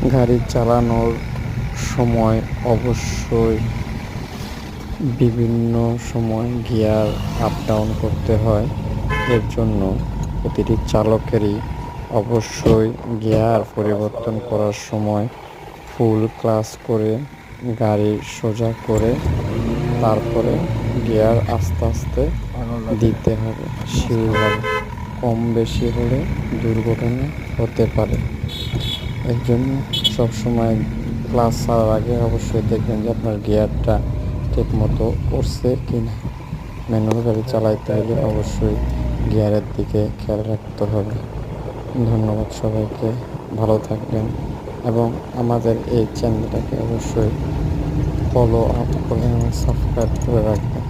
গাড়ি চালানোর সময় অবশ্যই বিভিন্ন সময় গিয়ার আপ ডাউন করতে হয়। এর জন্য প্রতিটি চালকেরই অবশ্যই গিয়ার পরিবর্তন করার সময় ফুল ক্লাচ করে গাড়ি সোজা করে তারপরে গিয়ার আস্তে আস্তে দিতে হবে শিউরভাবে। কম বেশি হলে দুর্ঘটনা হতে পারে। এর জন্য সবসময় ক্লাস ছাড়ার আগে অবশ্যই দেখবেন যে আপনার গিয়ারটা ঠিক মতো করছে কি না। ম্যানুয়াল গাড়ি চালাইতে হলে অবশ্যই গিয়ারের দিকে খেয়াল রাখতে হবে। ধন্যবাদ সবাইকে, ভালো থাকবেন এবং আমাদের এই চ্যানেলটাকে অবশ্যই ফলো আপ করে এবং সাবস্ক্রাইব করে রাখবেন।